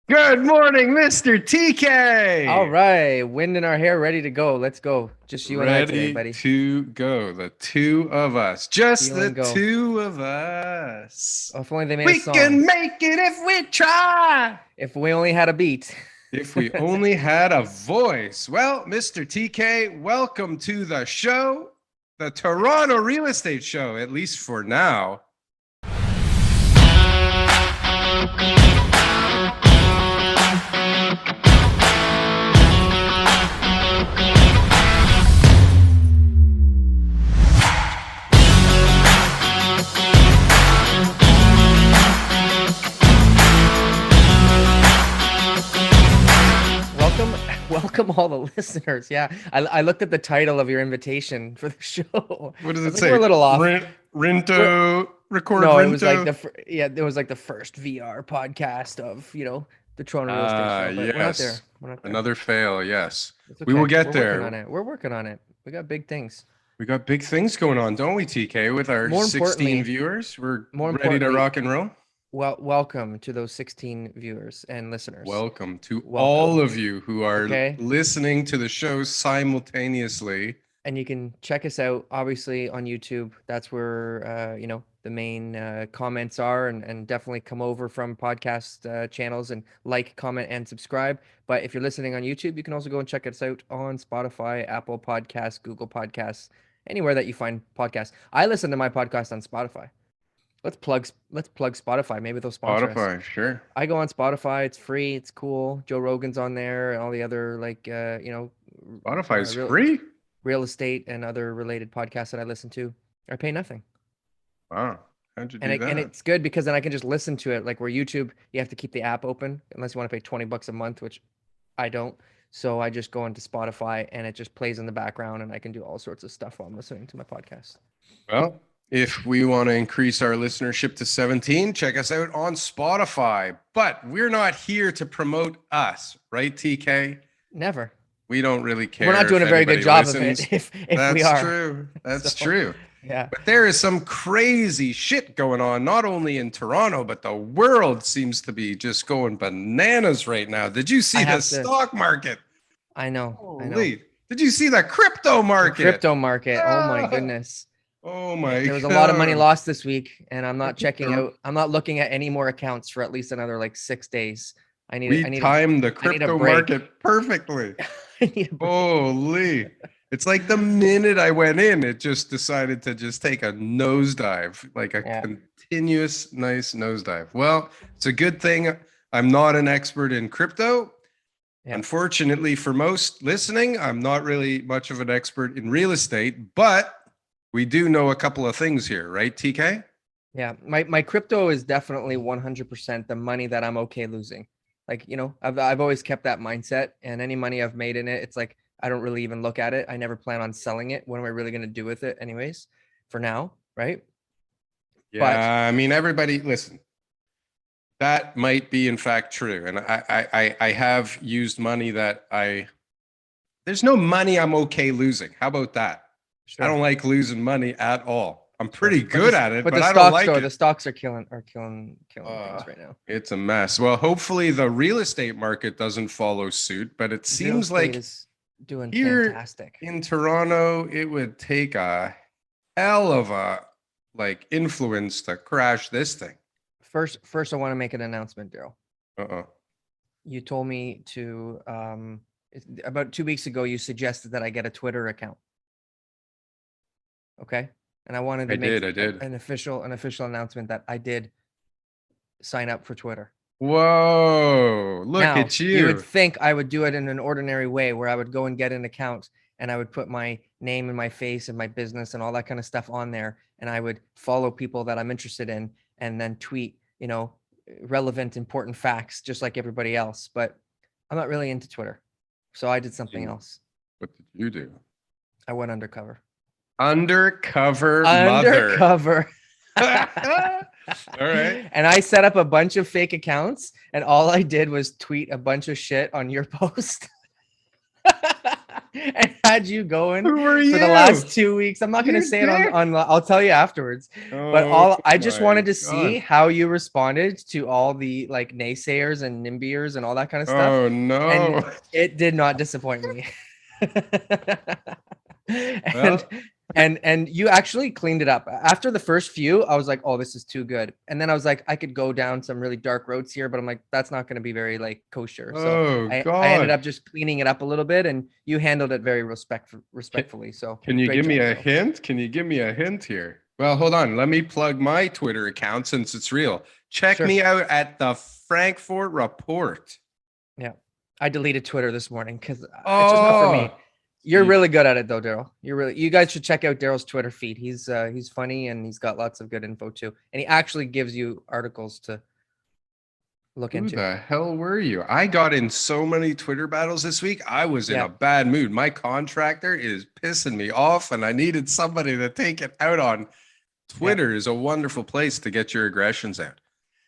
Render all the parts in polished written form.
Good morning, Mr. All TK. right, wind in our hair, ready to go. Let's go. Just you and I today, Ready buddy. to go. The two of us. Just the Feeling go. two of us. Oh, if only they made a We song. can make it if we try. If we only had a beat. If we only had a voice. Well, Mr. TK, welcome to the show, the Toronto Real Estate Show, at least for now. Welcome all the listeners. Yeah, I looked at the title of your invitation for the show. What does I it think we're say? a little off. We're Rinto, record no, it was like Rinto. it was like the first VR podcast of the Toronto Real Estate Show, but we're not there. Yes. We're not there. Another fail. Yes. It's We will okay. get We're working there. on it. We're working on it. We got big things. We got big things going on, don't we, TK? With our More 16 importantly, viewers, we're more ready to importantly, rock and roll. welcome to those 16 viewers and listeners. Welcome to Welcome. all of you who are Okay. listening to the show simultaneously. And you can check us out, obviously, on YouTube. That's where, the main comments are, and definitely come over from podcast channels and like, comment, and subscribe. But if you're listening on YouTube, you can also go and check us out on Spotify, Apple Podcasts, Google Podcasts, anywhere that you find podcasts. I listen to my podcast on Spotify. Let's plug Spotify. Maybe they'll sponsor us. Spotify, sure. I go on Spotify. It's free. It's cool. Joe Rogan's on there, and all the other Spotify's real free? real estate and other related podcasts that I listen to. I pay nothing, Wow. How'd you do and that? it's good because then I can just listen to it. Like where YouTube, you have to keep the app open unless you want to pay $20 a month, which I don't. So I just go into Spotify and it just plays in the background, and I can do all sorts of stuff while I'm listening to my podcast. Well, if we want to increase our listenership to 17, check us out on Spotify. But we're not here to promote us, right, TK? Never. We don't really care. We're not doing a very good job of it. If we are. That's true. That's true. Yeah. But there is some crazy shit going on, not only in Toronto, but the world seems to be just going bananas right now. Did you see the stock market? I know. Holy. Did you see the crypto market? Crypto market. Oh my goodness. Oh my. There was a lot of money lost this week, and I'm not checking out. I'm not looking at any more accounts for at least another like 6 days. We timed the crypto market perfectly. Holy. It's like the minute I went in, it just decided to just take a nosedive, like a continuous nice nosedive. Well, it's a good thing I'm not an expert in crypto. Yeah. Unfortunately, for most listening, I'm not really much of an expert in real estate, but we do know a couple of things here, right, TK? Yeah, my crypto is definitely 100% the money that I'm okay losing. Like, I've always kept that mindset, and any money I've made in it, it's like I don't really even look at it. I never plan on selling it. What am I really going to do with it anyways for now, right? Yeah, but, I mean, everybody, listen, that might be in fact true. And I have used money that there's no money I'm okay losing. How about that? Sure. I don't like losing money at all. I'm pretty good at it, but I don't like it. The stocks are killing things right now. It's a mess. Well, hopefully the real estate market doesn't follow suit, but it seems like it's doing here fantastic. In Toronto, it would take a hell of a influence to crash this thing. First, I want to make an announcement, Darryl. You told me to about 2 weeks ago. You suggested that I get a Twitter account. Okay. And I wanted to make an official announcement that I did sign up for Twitter. Whoa, look at you. You would think I would do it in an ordinary way where I would go and get an account and I would put my name and my face and my business and all that kind of stuff on there. And I would follow people that I'm interested in and then tweet, relevant, important facts, just like everybody else. But I'm not really into Twitter. So I did something else. What did you do? I went undercover. Undercover. All right. And I set up a bunch of fake accounts, and all I did was tweet a bunch of shit on your post. And had you going Who were for the you? last 2 weeks. I'm not going to You say it on, dick. I'll tell you afterwards. But Oh I just my wanted to see God. how you responded to all the like naysayers and nimbiers and all that kind of stuff. Oh And no. it did not disappoint me. and Well, and you actually cleaned it up. After the first few, I was like, oh, this is too good. And then I was like, I could go down some really dark roads here, but I'm like, that's not going to be very like kosher. So oh I ended God. up just cleaning it up a little bit, and you handled it very Can, respectfully. So can you great give me job, a Daryl. hint? Can you give me a hint here? Well, hold on. Let me plug my Twitter account since it's real. Check Sure. me out at the Frankfurt Report. Yeah. I deleted Twitter this morning because it's just not for Oh, me. You're really good at it though, Daryl. You guys should check out Daryl's Twitter feed. He's funny and he's got lots of good info too. And he actually gives you articles to look who into. the hell were you? I got in so many Twitter battles this week. I was in Yeah. a bad mood. My contractor is pissing me off, and I needed somebody to take it out on. Twitter is a wonderful place to get your aggressions out.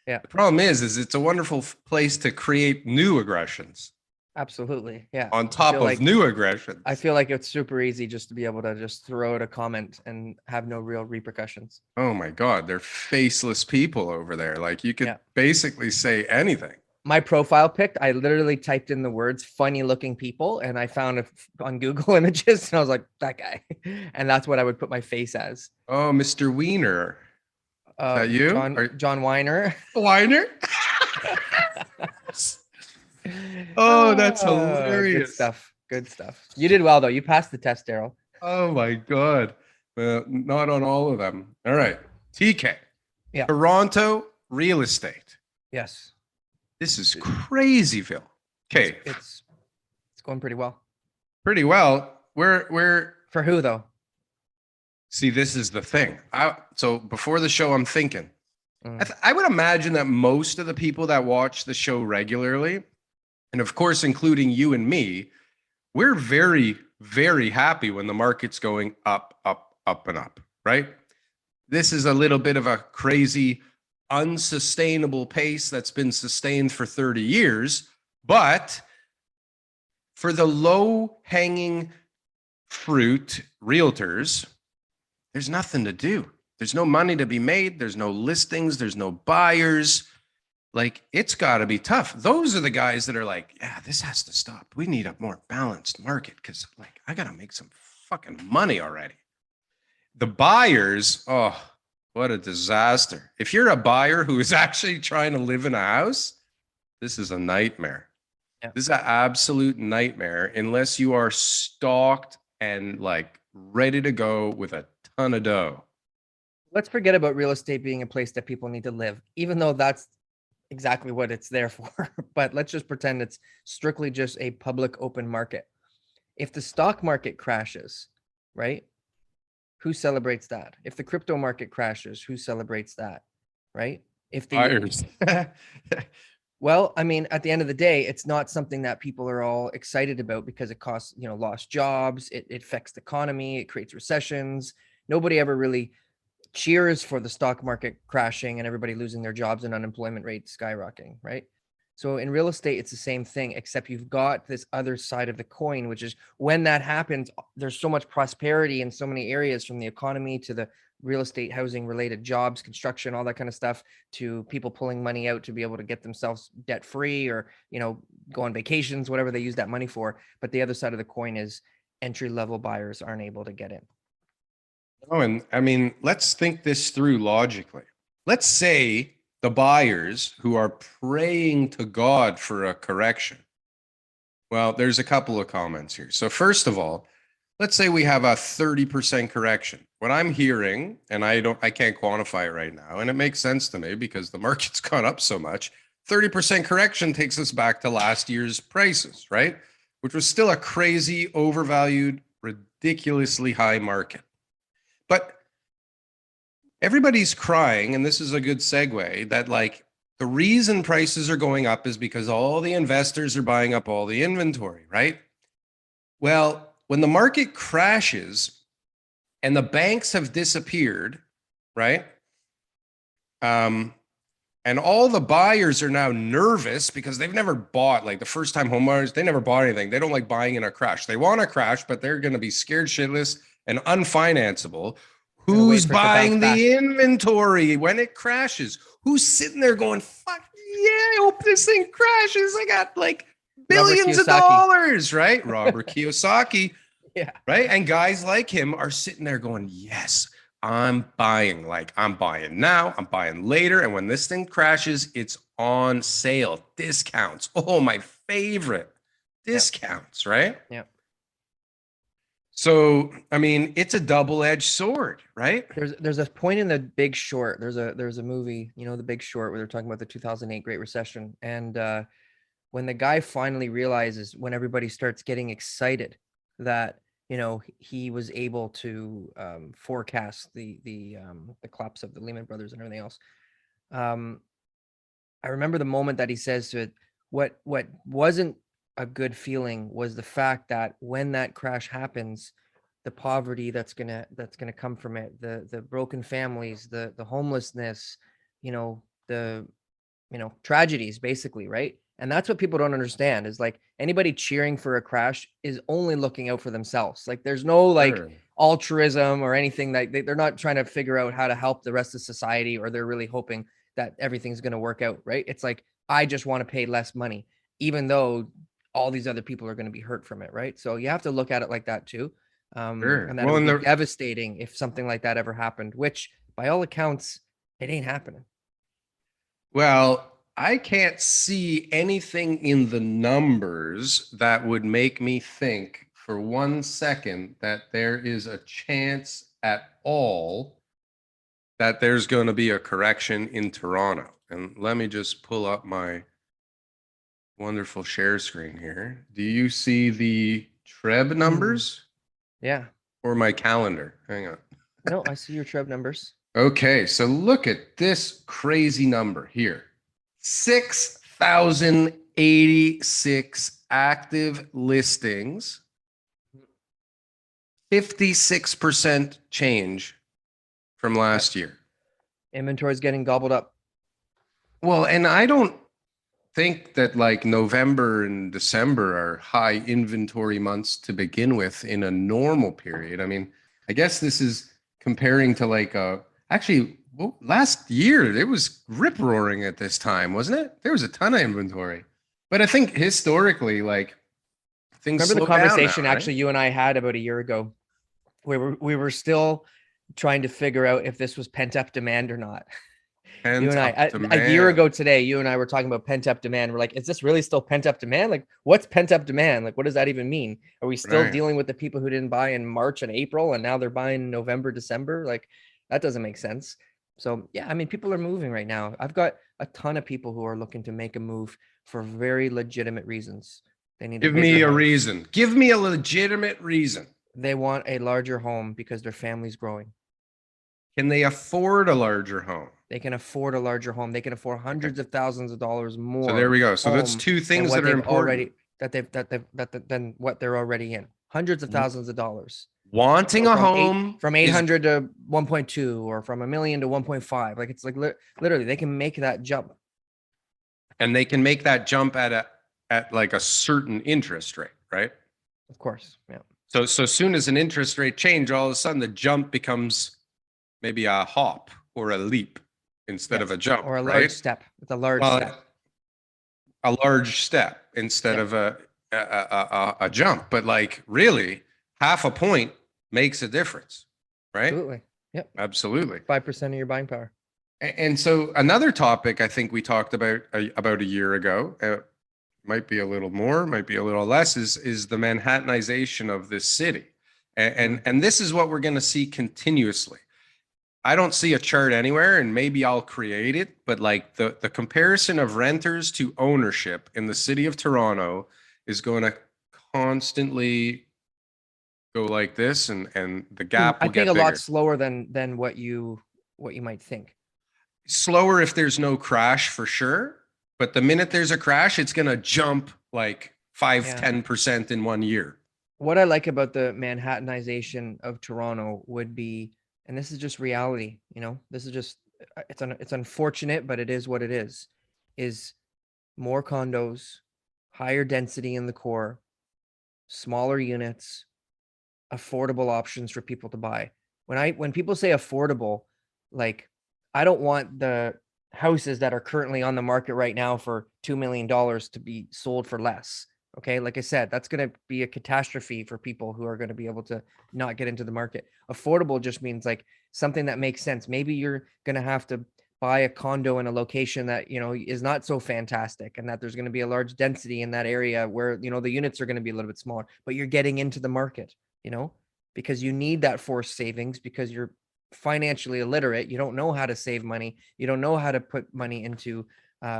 Yeah. The problem is it's a wonderful place to create new aggressions Absolutely. Yeah. on top of new aggressions. I feel like it's super easy just to be able to just throw out a comment and have no real repercussions. Oh my God, they're faceless people over there. Like you could Yeah. basically say anything. My profile pic, I literally typed in the words funny looking people and I found it on Google Images and I was like, that guy. And that's what I would put my face as. Oh, Mr. Wiener. Is that you? John Weiner. Weiner? Oh, that's Good hilarious. stuff. Good stuff. You did well though. You passed the test, Daryl. Oh my God. Not on all of them. All right. TK. Yeah. Toronto real estate. Yes. This is crazy, Phil. Okay. It's going pretty well. Pretty well. We're For who though? See, this is the thing. So before the show, I'm thinking, I would imagine that most of the people that watch the show regularly, and of course, including you and me, we're very, very happy when the market's going up, up, up, and up, right? This is a little bit of a crazy, unsustainable pace that's been sustained for 30 years. But for the low hanging fruit realtors, there's nothing to do. There's no money to be made. There's no listings. There's no buyers. Like, it's got to be tough. Those are the guys that are like, yeah, this has to stop. We need a more balanced market because, like, I got to make some fucking money already. The buyers, oh, what a disaster. If you're a buyer who is actually trying to live in a house, this is a nightmare. Yeah. This is an absolute nightmare unless you are stocked and like ready to go with a ton of dough. Let's forget about real estate being a place that people need to live, even though that's exactly what it's there for. But let's just pretend it's strictly just a public open market. If the stock market crashes, right? Who celebrates that? If the crypto market crashes, who celebrates that? Right? If the buyers. Well, I mean, at the end of the day, it's not something that people are all excited about because it costs, lost jobs. It affects the economy. It creates recessions. Nobody ever really cheers for the stock market crashing and everybody losing their jobs and unemployment rate skyrocketing, right? So in real estate, it's the same thing, except you've got this other side of the coin, which is when that happens, there's so much prosperity in so many areas, from the economy to the real estate, housing related jobs, construction, all that kind of stuff, to people pulling money out to be able to get themselves debt free or, go on vacations, whatever they use that money for. But the other side of the coin is entry level buyers aren't able to get in. Oh, and I mean, let's think this through logically. Let's say the buyers who are praying to God for a correction. Well, there's a couple of comments here. So first of all, let's say we have a 30% correction. What I'm hearing, and I can't quantify it right now, and it makes sense to me because the market's gone up so much. 30% correction takes us back to last year's prices, right? Which was still a crazy, overvalued, ridiculously high market. But everybody's crying, and this is a good segue, that like the reason prices are going up is because all the investors are buying up all the inventory, right? Well, when the market crashes and the banks have disappeared, right? And And all the buyers are now nervous because they've never bought, like the first time homebuyers, they never bought anything. They don't like buying in a crash. They want a crash, but they're going to be scared shitless and unfinanceable. Who's buying the inventory when it crashes? Who's sitting there going, fuck yeah, I hope this thing crashes. I got like billions of dollars, right? Robert Kiyosaki. Yeah. Right. And guys like him are sitting there going, yes, I'm buying. Like, I'm buying now, I'm buying later. And when this thing crashes, it's on sale. Discounts. Oh, my favorite. Discounts, right? Yeah. So, I mean, it's a double-edged sword, right? There's a point in The Big Short. There's a movie, you know, The Big Short, where they're talking about the 2008 Great Recession. And when the guy finally realizes, when everybody starts getting excited that, you know, he was able to forecast the collapse of the Lehman Brothers and everything else. I remember the moment that he says to it, what wasn't a good feeling was the fact that when that crash happens, the poverty that's gonna come from it, the broken families, the homelessness, you know, the tragedies, basically, right? And that's what people don't understand, is like anybody cheering for a crash is only looking out for themselves. Like there's no like altruism or anything, that they're not trying to figure out how to help the rest of society, or they're really hoping that everything's going to work out, right? It's like, I just want to pay less money, even though all these other people are going to be hurt from it, right? So you have to look at it like that too. And that it would be devastating if something like that ever happened, which by all accounts, it ain't happening. Well, I can't see anything in the numbers that would make me think for 1 second that there is a chance at all that there's going to be a correction in Toronto. And let me just pull up my wonderful share screen here. Do you see the TREB numbers? Yeah. Or my calendar? Hang on. No, I see your TREB numbers. Okay, so look at this crazy number here. 6,086 active listings, 56% change from last year. Inventory is getting gobbled up. Well, and I don't think that like November and December are high inventory months to begin with in a normal period. I mean, I guess this is comparing to like actually, well, last year it was rip roaring at this time, wasn't it? There was a ton of inventory, but I think historically, like things. Remember the conversation actually you and I had about a year ago, where we were still trying to figure out if this was pent up demand or not. You and I, a year ago today, you and I were talking about pent up demand. We're like, is this really still pent up demand? Like, what's pent up demand? Like, what does that even mean? Are we still dealing with the people who didn't buy in March and April, and now they're buying November, December? Like, that doesn't make sense. So yeah, I mean, people are moving right now. I've got a ton of people who are looking to make a move for very legitimate reasons. They need give me a reason. Give me a legitimate reason. They want a larger home because their family's growing. Can they afford a larger home? They can afford a larger home. They can afford hundreds of thousands of dollars more. So there we go. So that's two things that are important. Than what they're already in. Hundreds of thousands of dollars. Wanting a home from 800 to 1.2, or from 1 million to 1.5. Like, it's like literally they can make that jump. And they can make that jump at like a certain interest rate, right? Of course. Yeah. So soon as an interest rate change, all of a sudden the jump becomes maybe a hop or a leap instead of a jump, or a large step. It's a large step. A large step instead of a jump. But like really, half a point makes a difference, right? Absolutely. Yep. Absolutely. 5% of your buying power. And so another topic I think we talked about a year ago, might be a little more, might be a little less, is the Manhattanization of this city. And this is what we're going to see continuously. I don't see a chart anywhere, and maybe I'll create it, but like the comparison of renters to ownership in the city of Toronto is going to constantly go like this, and the gap will get bigger. I think a lot slower than what you might think. Slower if there's no crash, for sure. But the minute there's a crash, it's going to jump like 10% in 1 year. What I like about the Manhattanization of Toronto would be, and this is just reality, you know, this is just it's unfortunate, but it is what it is more condos, higher density in the core, smaller units, affordable options for people to buy. When people say affordable, like, I don't want the houses that are currently on the market right now for $2 million to be sold for less. Okay. Like I said, that's going to be a catastrophe for people who are going to be able to not get into the market. Affordable just means like something that makes sense. Maybe you're going to have to buy a condo in a location that, you know, is not so fantastic, and that there's going to be a large density in that area where, you know, the units are going to be a little bit smaller, but you're getting into the market, you know, because you need that forced savings because you're financially illiterate. You don't know how to save money. You don't know how to put money into,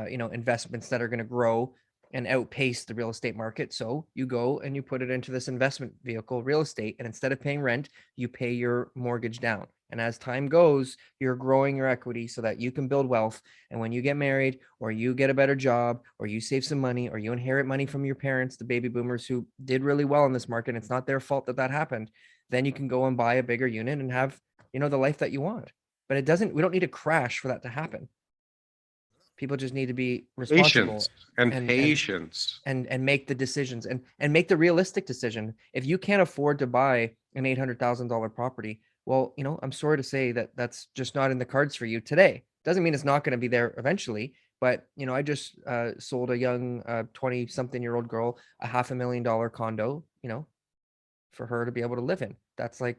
you know, investments that are going to grow and outpace the real estate market. So you go and you put it into this investment vehicle, real estate, and instead of paying rent, you pay your mortgage down. And as time goes, you're growing your equity so that you can build wealth. And when you get married, or you get a better job, or you save some money, or you inherit money from your parents, the baby boomers who did really well in this market, it's not their fault that that happened, then you can go and buy a bigger unit and have, you know, the life that you want. But we don't need to crash for that to happen. People just need to be responsible Patience and and patience. and make the decisions and make the realistic decision. If you can't afford to buy an $800,000 property, well, you know, I'm sorry to say that that's just not in the cards for you today. Doesn't mean it's not going to be there eventually, but you know, I just sold a young 20 something year old girl a $500,000 condo, you know, for her to be able to live in. That's like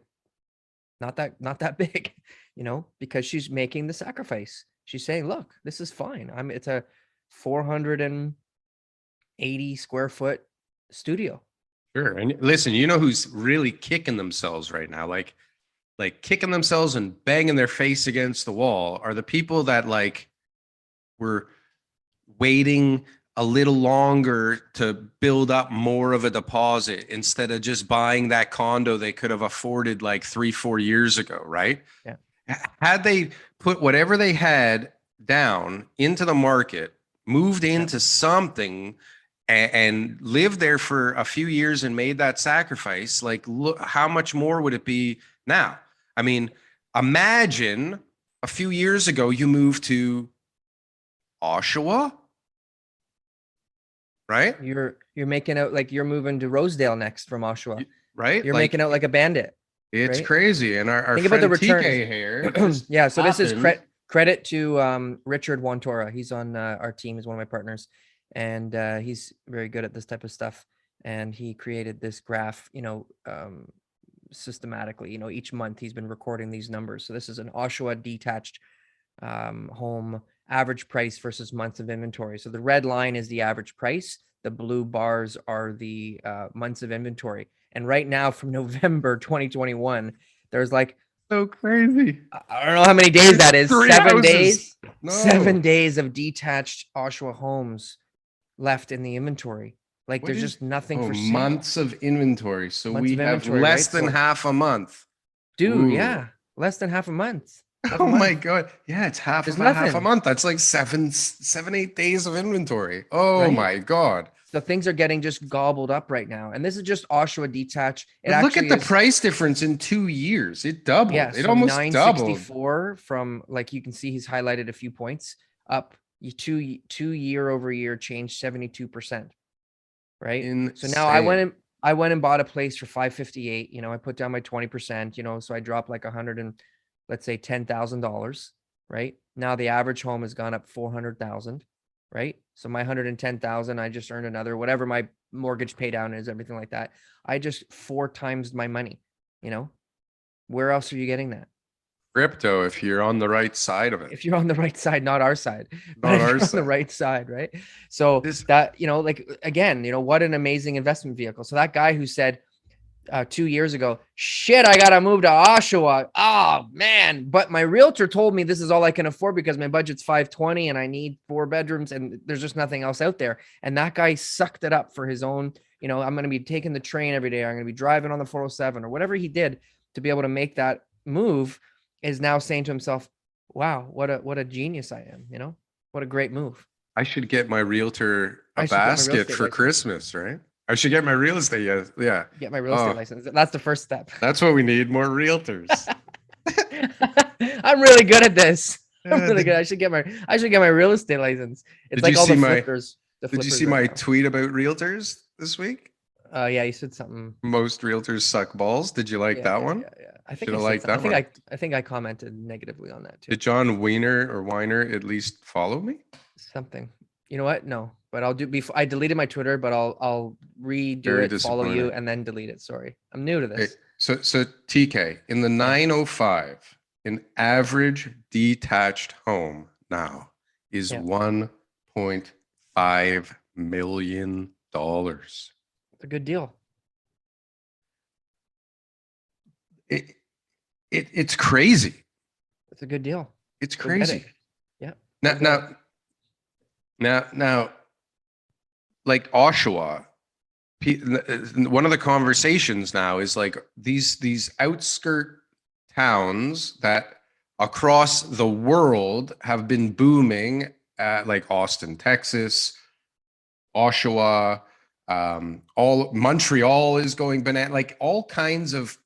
not that big, you know, because she's making the sacrifice. She's saying, look, this is fine. It's a 480 square foot studio. Sure. And listen, you know who's really kicking themselves right now? Like kicking themselves and banging their face against the wall are the people that like were waiting a little longer to build up more of a deposit instead of just buying that condo they could have afforded like 3-4 years ago, right? Yeah. Had they put whatever they had down into the market, moved into something, and lived there for a few years and made that sacrifice, like, look, how much more would it be now? I mean, imagine a few years ago you moved to Oshawa, right? You're making out like you're moving to Rosedale next from Oshawa. Right? You're Like, making out like a bandit. it's right? crazy. And our Think about the friend returns. TK here just Yeah, so this is happened. credit to Richard Wantora. He's on our team. He's one of my partners, and he's very good at this type of stuff. And he created this graph, you know, systematically. You know, each month he's been recording these numbers. So this is an Oshawa detached home average price versus months of inventory. So the red line is the average price. The blue bars are the months of inventory. And right now, from November 2021, there's like, So crazy. I don't know how many days that is. 7 houses. days. No. 7 days of detached Oshawa homes left in the inventory. Like, there's just nothing for sale. Months of inventory. So Months we of have inventory, less right? than So- half a month. Dude, Ooh. yeah, less than half a month. Oh my God. Yeah, it's half There's of half a nothing. month. That's like 8 days of inventory. Oh Right? my God. So things are getting just gobbled up right now. And this is just Oshawa detached. It But look at actually the is, price difference in 2 years. It doubled. yeah, It so almost doubled. 964 from, like, you can see he's highlighted a few points up. Two year over year changed 72%. Right. Insane. So now I went and bought a place for 558. You know, I put down my 20%, you know, so I dropped like 100 and let's say $10,000. Right now, the average home has gone up 400,000. Right. So my 110,000, I just earned another, whatever my mortgage pay down is, everything like that. I just 4 times my money, you know, where else are you getting that? Crypto, if you're on the right side of it. If you're on the right side, not our side, but Not if our you're on side. the right side, right? So that, you know, like, again, you know, what an amazing investment vehicle. So that guy who said 2 years ago, shit, I gotta move to Oshawa. Oh man, but my realtor told me this is all I can afford because my budget's 520 and I need 4 bedrooms and there's just nothing else out there. And that guy sucked it up for his own, you know, I'm gonna be taking the train every day. I'm gonna be driving on the 407 or whatever he did to be able to make that move, is now saying to himself, wow, what a genius I am, you know, what a great move. I should get my realtor a I should get my real basket estate for license. Christmas, right? I should get my real estate. Yeah. Get my real estate license. That's the first step. That's what we need, more realtors. I'm really good at this. I'm really good. Did, I should get my real estate license. It's did you like all see the my flippers, did you see right my now. tweet about realtors this week? Yeah, you said something. Most realtors suck balls. Did you like Yeah, that yeah, one? yeah, yeah. I think Should I have said liked something. that one. I think I commented negatively on that too. Did John Weiner at least follow me? Something. You know what? No, but I'll do before I deleted my Twitter, but I'll redo Very it, follow you, disappointing. and then delete it. Sorry. I'm new to Okay, this. so TK, in the Yeah. 905, an average detached home now is Yeah. $1.5 million. It's a good deal. It's crazy. It's a good deal. It's Go get crazy. it. Yeah. Now, Go get it. now, like Oshawa, one of the conversations now is like these outskirt towns that across the world have been booming, like Austin, Texas, Oshawa, all Montreal is going banana, like all kinds of,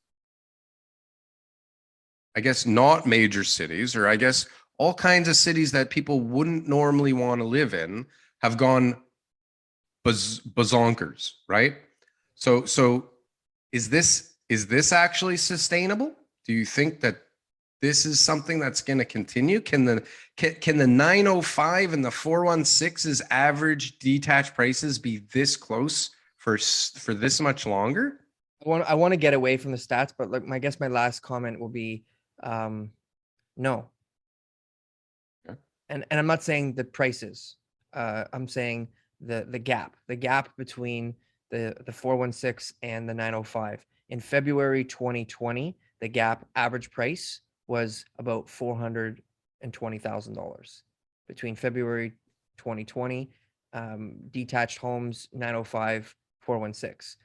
I guess, not major cities, or I guess all kinds of cities that people wouldn't normally want to live in have gone bazonkers, right? So is this actually sustainable? Do you think that this is something that's going to continue? Can the 905 and the 416's average detached prices be this close for this much longer? I want to get away from the stats, but like I guess my last comment will be no. Yeah. And I'm not saying the prices. I'm saying the gap between the 416 and the 905. In February 2020, the gap average price was about $420,000 between February 2020, detached homes 905 416.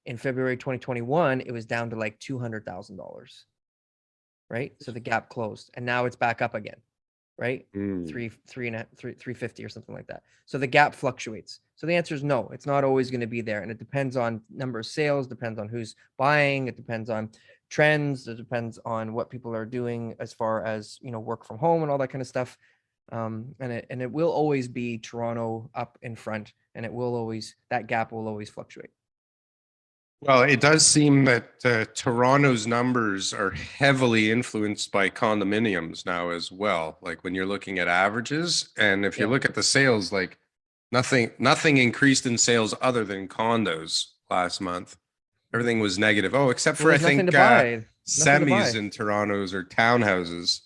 In February 2021, it was down to like $200,000, right? So the gap closed, and now it's back up again, right? Mm. 350 or something like that. So the gap fluctuates. So the answer is no, it's not always going to be there. And it depends on number of sales, depends on who's buying, it depends on trends, it depends on what people are doing as far as, work from home and all that kind of stuff. And it will always be Toronto up in front, and that gap will always fluctuate. Well, it does seem that Toronto's numbers are heavily influenced by condominiums now as well. Like when you're looking at averages, and if you Yeah. look at the sales, like nothing increased in sales other than condos last month. Everything was negative. Oh, except Well, for I there's nothing to think buy. Nothing to semis buy. in Toronto's or townhouses.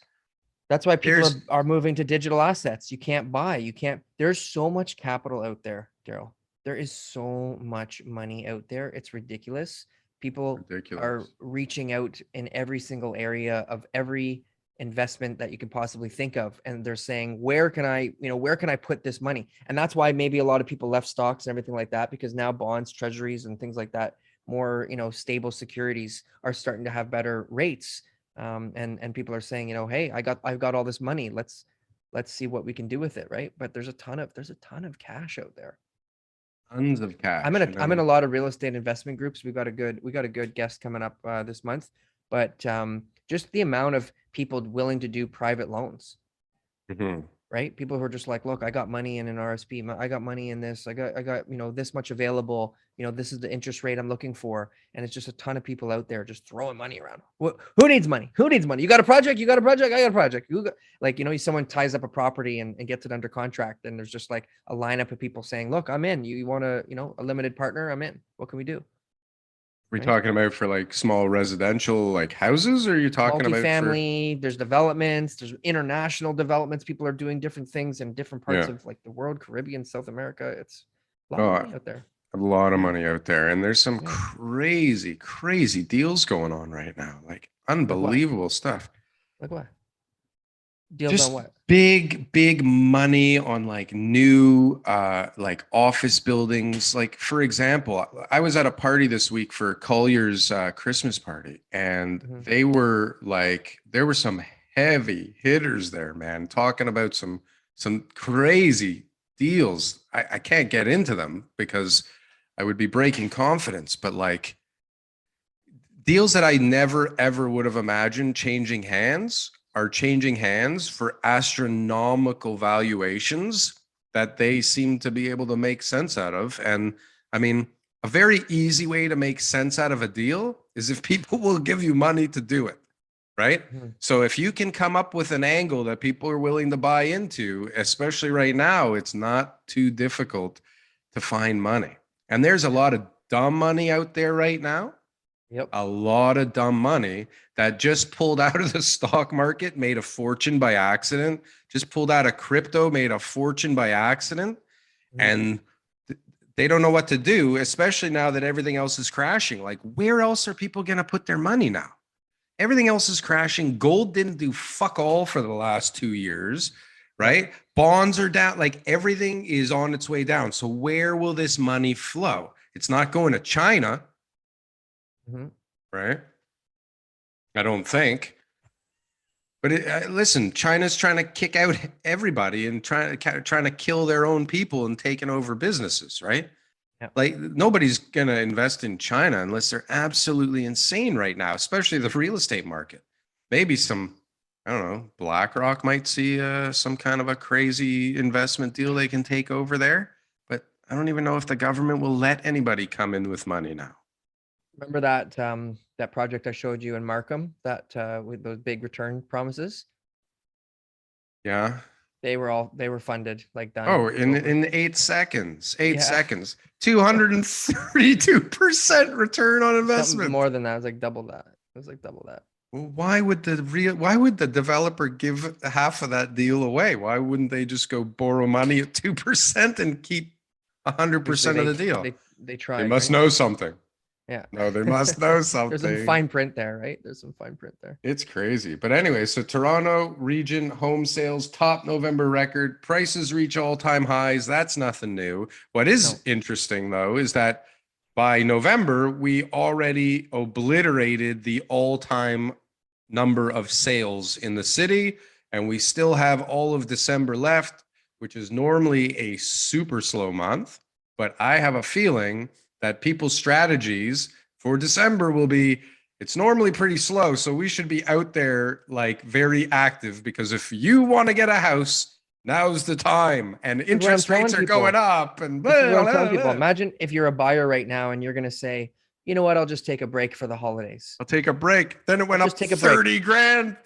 That's why people There's are moving to digital assets. You can't buy. There's so much capital out there, Darryl. There is so much money out there. It's ridiculous. People are ridiculous. reaching out in every single area of every investment that you can possibly think of. And they're saying, where can I put this money? And that's why maybe a lot of people left stocks and everything like that, because now bonds, treasuries, and things like that, more, stable securities are starting to have better rates. And people are saying, hey, I've got all this money. Let's see what we can do with it, right? But there's a ton of cash out there. Tons of I'm cash. in a lot of real estate investment groups. We got a good guest coming up this month, but just the amount of people willing to do private loans. Mhm. Right? People who are just like, look, I got money in an RSP. I got money in this. I got, this much available. This is the interest rate I'm looking for. And it's just a ton of people out there just throwing money around. Who needs money? Who needs money? You got a project? You got a project? I got a project. Someone ties up a property and gets it under contract. And there's just like a lineup of people saying, look, I'm in. You want a limited partner? I'm in. What can we do? We Right? talking about for like small residential like houses, or are you talking about for Multifamily, there's developments, there's international developments. People are doing different things in different parts yeah. of like the world, Caribbean, South America. It's a lot of Oh, money out there. a lot of Yeah. money out there, and there's some Yeah. crazy deals going on right now, like Like what? unbelievable stuff. Like what? Deals on Just what? big money on like new like office buildings. Like for example, I was at a party this week for Collier's Christmas party, and Mhm. there were some heavy hitters there, man, talking about some crazy deals. I can't get into them because I would be breaking confidence, but like deals that I never ever would have imagined changing hands are changing hands for astronomical valuations that they seem to be able to make sense out of. And I mean, a very easy way to make sense out of a deal is if people will give you money to do it, right? So if you can come up with an angle that people are willing to buy into, especially right now, it's not too difficult to find money. And there's a lot of dumb money out there right now. Yep. A lot of dumb money that just pulled out of the stock market, made a fortune by accident, just pulled out of crypto, made a fortune by accident. And they don't know what to do, especially now that everything else is crashing. Like, where else are people going to put their money now? Everything else is crashing. Gold didn't do fuck all for the last 2 years, right? Bonds are down. Like, everything is on its way down. So where will this money flow? It's not going to China, right? I don't think. But listen, China's trying to kick out everybody and trying to kill their own people and taking over businesses, right? Like, nobody's going to invest in China unless they're absolutely insane right now, especially the real estate market. Maybe some, I don't know, BlackRock might see some kind of a crazy investment deal they can take over there. But I don't even know if the government will let anybody come in with money now. Remember that that project I showed you in Markham, that with those big return promises? Yeah. They were funded, like done. Oh, in 8 seconds. 8 seconds. 232% return on investment. Something more than that. It was like double that. It was like double that. Well, why would the developer give half of that deal away? Why wouldn't they just go borrow money at 2% and keep 100% of the deal? They tried. They must know something. Yeah. No, they must know something. There's some fine print there, right? There's some fine print there. It's crazy. But anyway, so Toronto region home sales, top November record, prices reach all-time highs. That's nothing new. What is interesting, though, is that by November, we already obliterated the all-time number of sales in the city, and we still have all of December left, which is normally a super slow month. But I have a feeling that people's strategies for December will be, it's normally pretty slow, so we should be out there like very active, because if you want to get a house, now's the time, and interest rates are going up. And this is what I'm telling people. Imagine if you're a buyer right now and you're going to say, you know what, I'll just take a break for the holidays. I'll take a break. Then it went up 30 grand.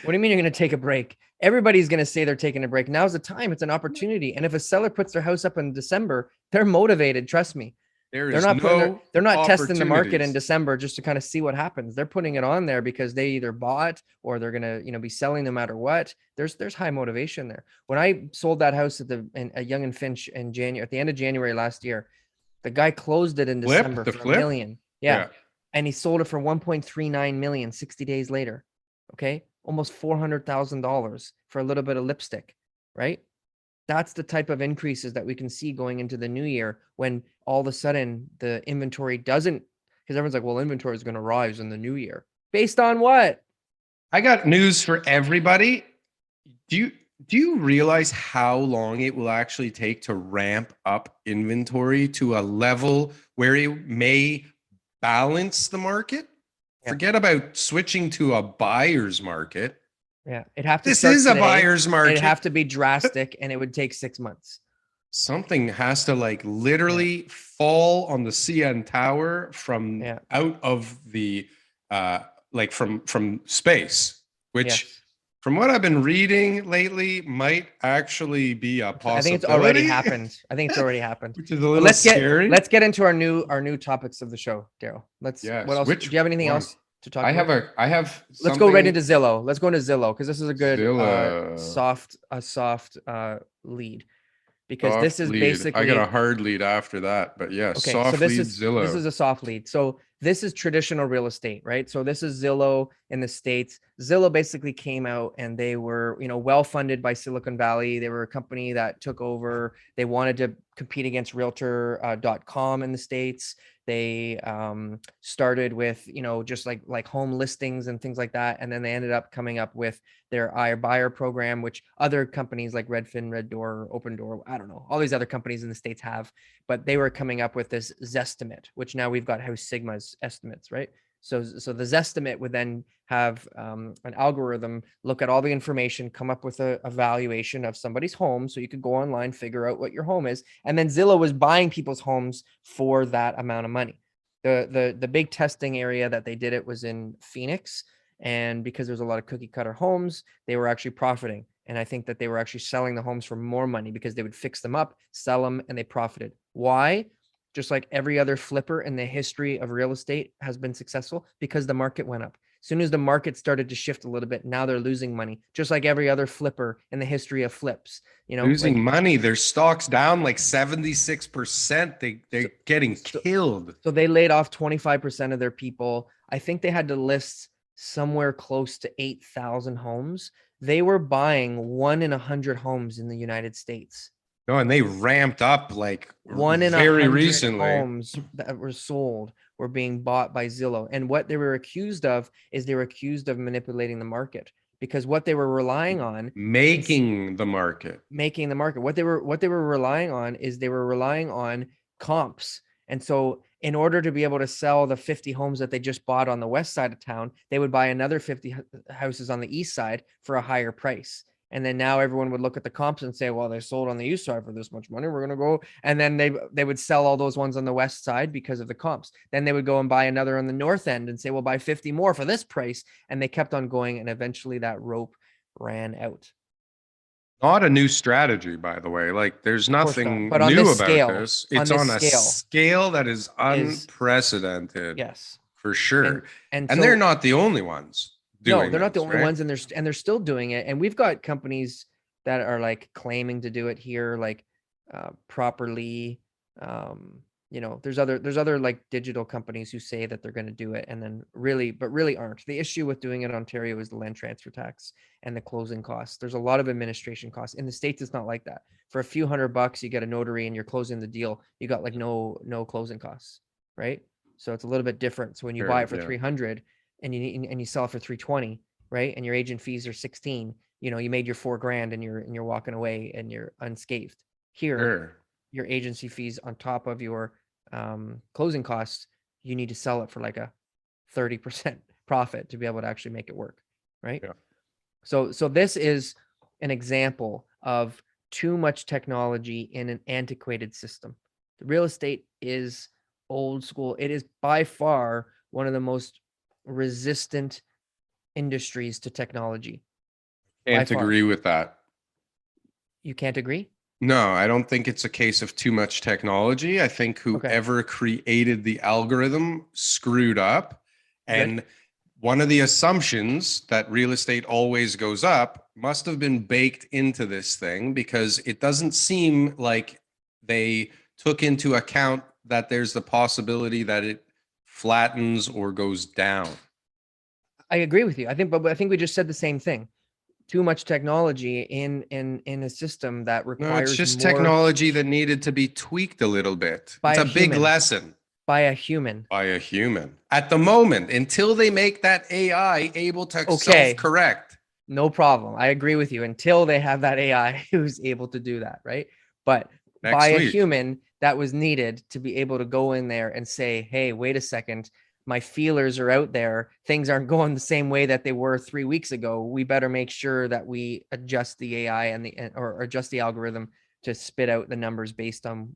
What do you mean you're going to take a break? Everybody's going to say they're taking a break. Now's the time. It's an opportunity. And if a seller puts their house up in December, they're motivated. Trust me. They're not testing the market in December just to kind of see what happens. They're putting it on there because they either bought or they're going to, be selling no matter what. There's high motivation there. When I sold that house at Yonge and Finch in January, at the end of January last year, the guy closed it in December for $1 million. Yeah. And he sold it for 1.39 million 60 days later. Okay. Almost $400,000 for a little bit of lipstick, right? That's the type of increases that we can see going into the new year, when all of a sudden the inventory doesn't, because everyone's like, well, inventory is going to rise in the new year. Based on what? I got news for everybody. Do you realize how long it will actually take to ramp up inventory to a level where it may balance the market? Yeah. Forget about switching to a buyer's market. Yeah, it'd have to. This is a buyer's market. It'd have to be drastic, and it would take 6 months. Something has to literally fall on the CN Tower from out of the from space, which from what I've been reading lately might actually be a possibility. I think it's already happened. Which is a little scary. Let's get into our new topics of the show, Darryl. What else? Do you have anything else to talk about? I have Let's go right into Zillow. Let's go into Zillow, because this is a good soft lead. Because soft this is lead. Basically, I got a hard lead after that, but yeah, okay, soft so lead Zillow. This is a soft lead. So this is traditional real estate, right? So this is Zillow in the States. Zillow basically came out and they were, well funded by Silicon Valley. They were a company that took over. They wanted to compete against Realtor.com in the States. They started with, just like home listings and things like that. And then they ended up coming up with their iBuyer program, which other companies like Redfin, Red Door, Open Door, I don't know, all these other companies in the States have, but they were coming up with this Zestimate, which now we've got House Sigma's estimates, right? So the Zestimate would then have an algorithm look at all the information, come up with a valuation of somebody's home. So you could go online, figure out what your home is. And then Zillow was buying people's homes for that amount of money. The big testing area that they did it was in Phoenix. And because there's a lot of cookie cutter homes, they were actually profiting. And I think that they were actually selling the homes for more money because they would fix them up, sell them, and they profited. Why? Just like every other flipper in the history of real estate has been successful, because the market went up. As soon as the market started to shift a little bit, now they're losing money, just like every other flipper in the history of flips. Losing money. Their stock's down like 76%. They're getting killed. So they laid off 25% of their people. I think they had to list somewhere close to 8,000 homes. They were buying 1 in 100 homes in the United States. No, and they ramped up like 1 in very 100 recently. homes that were sold were being bought by Zillow. And what they were accused of is they were accused of manipulating the market, because what they were relying on making the market. What they were relying on is they were relying on comps. And so in order to be able to sell the 50 homes that they just bought on the west side of town, they would buy another 50 houses on the east side for a higher price. And then now everyone would look at the comps and say, well, they sold on the east side for this much money, we're going to go. And then they would sell all those ones on the west side because of the comps. Then they would go and buy another on the north end and say, we'll buy 50 more for this price. And they kept on going. And eventually that rope ran out. Not a new strategy, by the way. Like, there's nothing but on new this about scale, this. It's on a scale that is unprecedented. Yes, for sure. And so, they're not the only ones doing No, they're not the only right? ones, and they're still doing it. And we've got companies that are like claiming to do it here, like properly. There's other like digital companies who say that they're going to do it, and then really aren't. The issue with doing it in Ontario is the land transfer tax and the closing costs. There's a lot of administration costs. In the States, it's not like that. For a few $100, you get a notary and you're closing the deal. You got like no closing costs, right? So it's a little bit different. So when you buy it for 300 and you sell it for 320, right? And your agent fees are 16, you made your $4,000 and you're walking away and you're unscathed. Here, your agency fees on top of your closing costs, you need to sell it for like a 30% profit to be able to actually make it work, right? Yeah. So this is an example of too much technology in an antiquated system. The real estate is old school. It is by far one of the most resistant industries to technology. Can't agree with that. You can't agree? No, I don't think it's a case of too much technology. I think whoever created the algorithm screwed up. And one of the assumptions that real estate always goes up must have been baked into this thing, because it doesn't seem like they took into account that there's the possibility that it flattens or goes down. I agree with you. I think we just said the same thing. Too much technology in a system that requires. No, it's just technology that needed to be tweaked a little bit. It's a big lesson. By a human. At the moment, until they make that AI able to self-correct. No problem. I agree with you. Until they have that AI who's able to do that, right? But by a human, that was needed to be able to go in there and say, hey, wait a second, my feelers are out there. Things aren't going the same way that they were 3 weeks ago. We better make sure that we adjust the AI or adjust the algorithm to spit out the numbers based on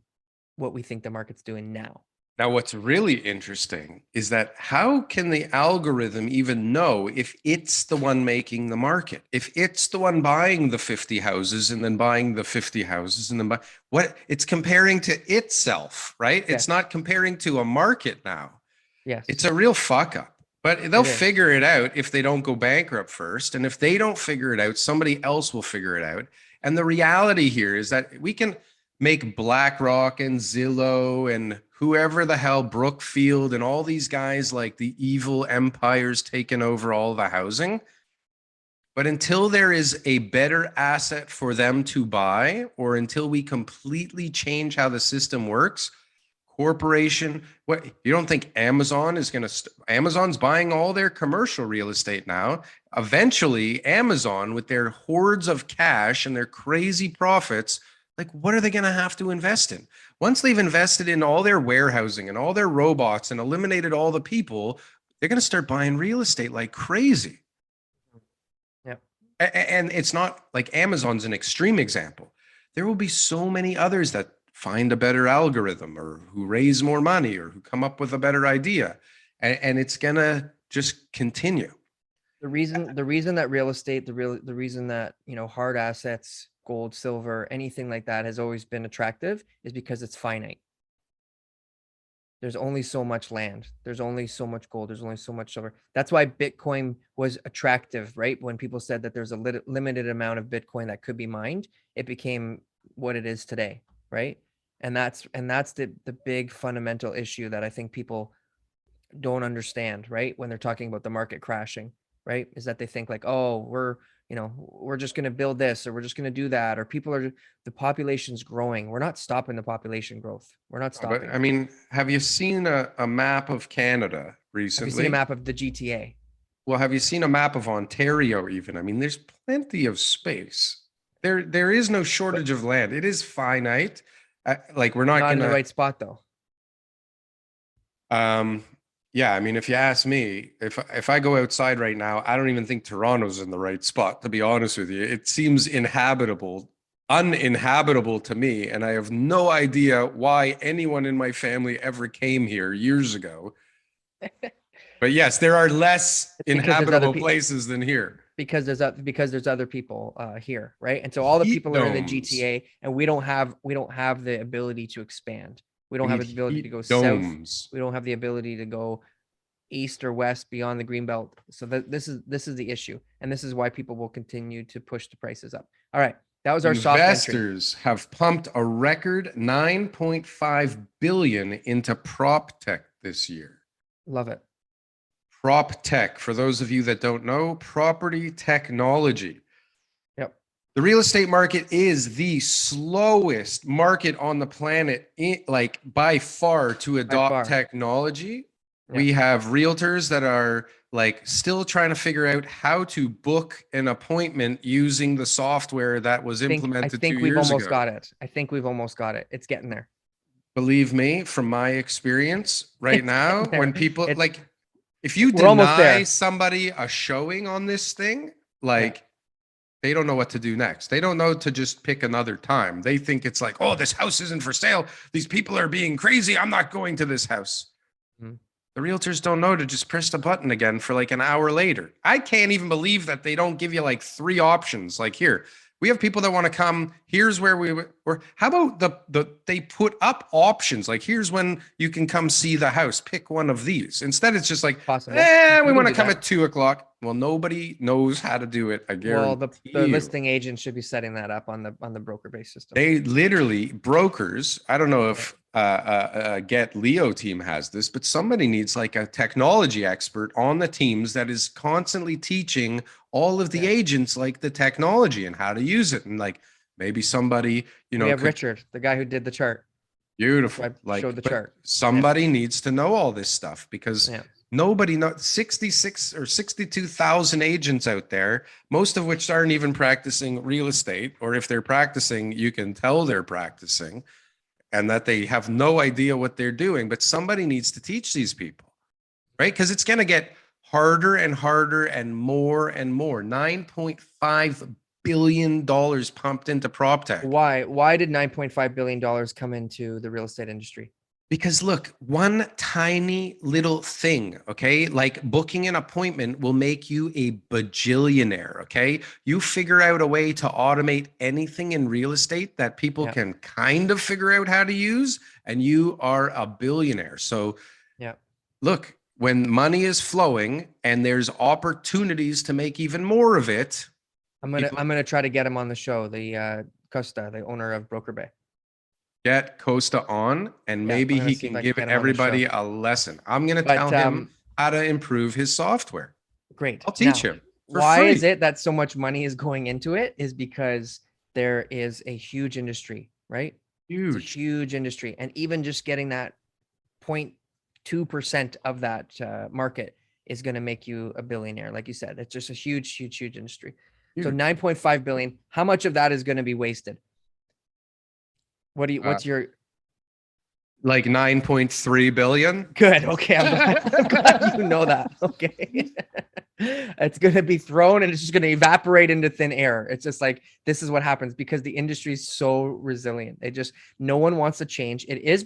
what we think the market's doing now. Now, what's really interesting is that how can the algorithm even know if it's the one making the market? If it's the one buying the 50 houses and then buying the 50 houses and then what it's comparing to itself, right? It's not comparing to a market now. Yes. It's a real fuck up, but they'll figure it out if they don't go bankrupt first. And if they don't figure it out, somebody else will figure it out. And the reality here is that we can make BlackRock and Zillow and whoever the hell, Brookfield and all these guys, like the evil empires taking over all the housing. But until there is a better asset for them to buy, or until we completely change how the system works, corporation, what, you don't think Amazon is going to Amazon's buying all their commercial real estate now? Eventually, Amazon, with their hordes of cash and their crazy profits, like, what are they going to have to invest in? Once they've invested in all their warehousing and all their robots and eliminated all the people, they're going to start buying real estate like crazy. Yeah. And it's not like Amazon's an extreme example. There will be so many others that find a better algorithm or who raise more money or who come up with a better idea. And it's going to just continue. The reason that real estate, the reason that, you know, hard assets, gold, silver, anything like that has always been attractive is because it's finite. There's only so much land. There's only so much gold. There's only so much silver. That's why Bitcoin was attractive, right? When people said that there's a limited amount of Bitcoin that could be mined, it became what it is today, right? And that's the big fundamental issue that I think people don't understand, right? When they're talking about the market crashing, right? Is that they think like, oh, we're just going to build this, or we're just going to do that, or the population's growing. We're not stopping the population growth. We're not stopping. But I mean, have you seen a map of Canada recently? Have you seen a map of the GTA? Well, have you seen a map of Ontario even? I mean, there's plenty of space. There is no shortage of land. It is finite. Like we're not in the gonna right spot though. Yeah, I mean, if you ask me, if I go outside right now, I don't even think Toronto's in the right spot, to be honest with you. It seems uninhabitable to me, and I have no idea why anyone in my family ever came here years ago. But yes, there are less inhabitable places than here. Because there's other people here, right? And so all the people are in the GTA, and we don't have the ability to expand. We don't have the ability to go south. We don't have the ability to go east or west beyond the green belt. So this is the issue, and this is why people will continue to push the prices up. All right, that was our soft entry. Investors have pumped a record $9.5 billion into prop tech this year. Love it. Prop tech, for those of you that don't know, property technology. Yep. The real estate market is the slowest market on the planet, like by far, to adopt technology. Yep. We have realtors that are like still trying to figure out how to book an appointment using the software that was implemented 2 years ago. I think we've almost got it. I think we've almost got it. It's getting there. Believe me, from my experience right now, when people like, if you deny somebody a showing on this thing, like they don't know what to do next. They don't know to just pick another time. They think it's like, oh, this house isn't for sale. These people are being crazy. I'm not going to this house. Mm-hmm. The realtors don't know to just press the button again for like an hour later. I can't even believe that they don't give you like 3 options. Like, here, we have people that want to come. Here's where or how about they put up options? Like, here's when you can come see the house. Pick one of these. Instead, it's just like, we want to come at 2:00. Well, nobody knows how to do it. I guarantee. Well, the listing agent should be setting that up on the broker-based system. They literally, brokers. I don't know if Get Leo team has this, but somebody needs like a technology expert on the teams that is constantly teaching all of the agents like the technology and how to use it. And like maybe somebody, we have Richard, the guy who did the chart. Beautiful. Showed the chart. Somebody needs to know all this stuff because nobody knows. 66 or 62,000 agents out there, most of which aren't even practicing real estate, or if they're practicing, you can tell they're practicing and that they have no idea what they're doing. But somebody needs to teach these people, right? Because it's going to get harder and harder and more and more. $9.5 billion pumped into prop tech. Why did $9.5 billion come into the real estate industry? Because look, one tiny little thing, okay? Like booking an appointment will make you a bajillionaire, okay? You figure out a way to automate anything in real estate that people can kind of figure out how to use, and you are a billionaire. So look, when money is flowing and there's opportunities to make even more of it. I'm gonna try to get him on the show, the Costa, the owner of Broker Bay. Get Costa on, and maybe he can give everybody a lesson. I'm going to tell him how to improve his software. Great. I'll teach him. Why is it that so much money is going into it? Is because there is a huge industry, right? Huge industry. And even just getting that 0.2% of that market is going to make you a billionaire. Like you said, it's just a huge industry. Huge. So 9.5 billion, how much of that is going to be wasted? What's your Like 9.3 billion. Good. Okay. I'm glad you know that. Okay. It's going to be thrown and it's just going to evaporate into thin air. It's just like, this is what happens because the industry is so resilient. No one wants to change. It is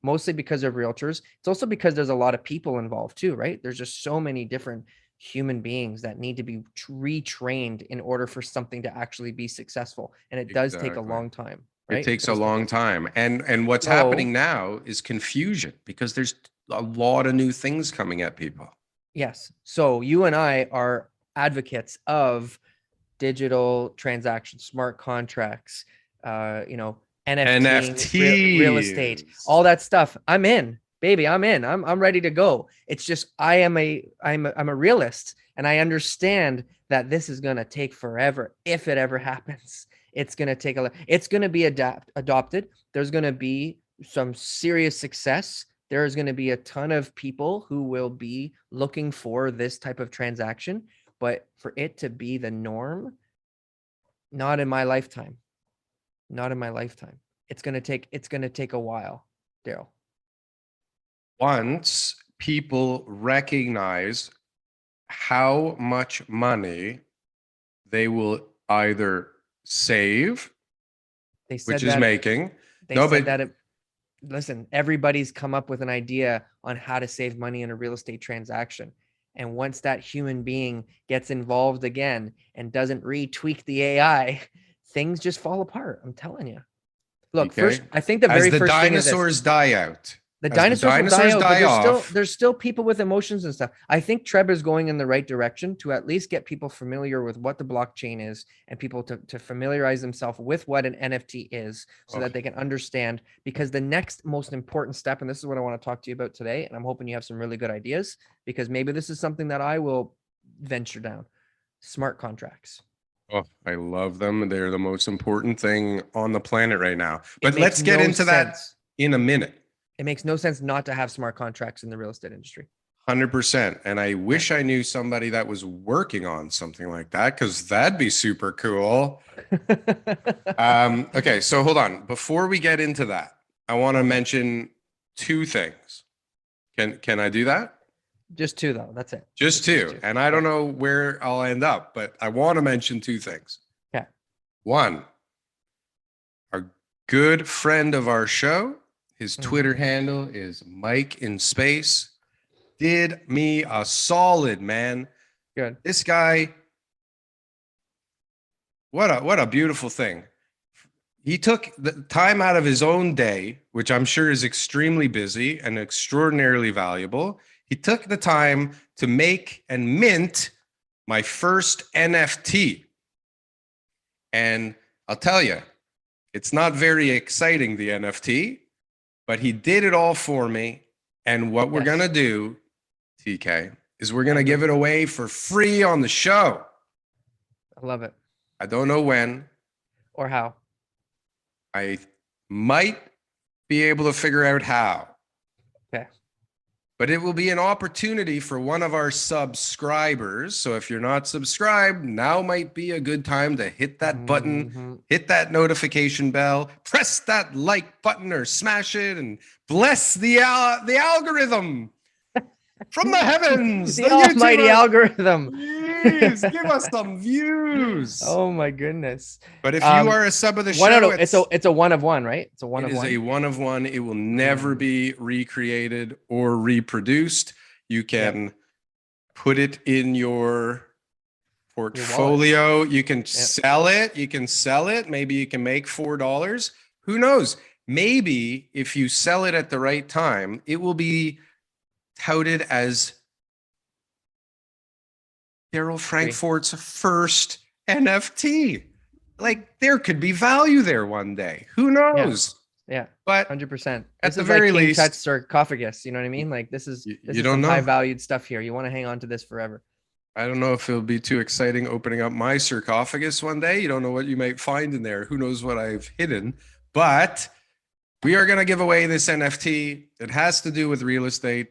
mostly because of realtors. It's also because there's a lot of people involved too, right? There's just so many different human beings that need to be retrained in order for something to actually be successful. And it does take a long time. Right? It takes a long time. And what's happening now is confusion because there's a lot of new things coming at people. Yes. So you and I are advocates of digital transactions, smart contracts, NFT, real estate, all that stuff. I'm in, baby. I'm in. I'm ready to go. It's just I'm a realist, and I understand that this is gonna take forever if it ever happens. It's going to be adopted. There's going to be some serious success. There is going to be a ton of people who will be looking for this type of transaction, but for it to be the norm, not in my lifetime. Not in my lifetime. It's going to take a while, Darryl. Once people recognize how much money they will either save, which is making. Listen, everybody's come up with an idea on how to save money in a real estate transaction. And once that human being gets involved again and doesn't retweak the AI, things just fall apart. I'm telling you. Look, first, I think the very first thing is dinosaurs die out. The dinosaurs will die out, but there's still people with emotions and stuff. I think Treb is going in the right direction to at least get people familiar with what the blockchain is and people to familiarize themselves with what an NFT is so that they can understand, because the next most important step, and this is what I want to talk to you about today, and I'm hoping you have some really good ideas, because maybe this is something that I will venture down: smart contracts. Oh, I love them. They're the most important thing on the planet right now. But let's get into that in a minute. It makes no sense not to have smart contracts in the real estate industry. 100%. And I wish I knew somebody that was working on something like that, because that'd be super cool. Okay, so hold on. Before we get into that, I want to mention two things. Can I do that? Just two, though. That's it. Just two. And I don't know where I'll end up, but I want to mention two things. Okay. One, our good friend of our show, his Twitter handle is Mike in Space, did me a solid, man. Good. This guy, what a beautiful thing. He took the time out of his own day, which I'm sure is extremely busy and extraordinarily valuable. He took the time to make and mint my first NFT. And I'll tell you, it's not very exciting, the NFT, but he did it all for me. And what we're going to do, TK, is we're going to give it away for free on the show. I love it. I don't know when. Or how. I might be able to figure out how. Okay. But it will be an opportunity for one of our subscribers. So if you're not subscribed, now might be a good time to hit that button, hit that notification bell, press that like button or smash it, and bless the algorithm from the heavens. The almighty algorithm. Please give us some views. Oh my goodness. But if you are a sub of the show, it's a one of one, right? It's a one of one. It is a one of one. It will never be recreated or reproduced. You can put it in your portfolio. You can sell it. You can sell it. Maybe you can make $4. Who knows? Maybe if you sell it at the right time, it will be touted as Darryl Frankfort's first NFT. Like, there could be value there one day. Who knows? Yeah. But 100%. At the very least, King Tut's sarcophagus. You know what I mean? Like, this is some high valued stuff here. You want to hang on to this forever. I don't know if it'll be too exciting opening up my sarcophagus one day. You don't know what you might find in there. Who knows what I've hidden? But we are going to give away this NFT. It has to do with real estate.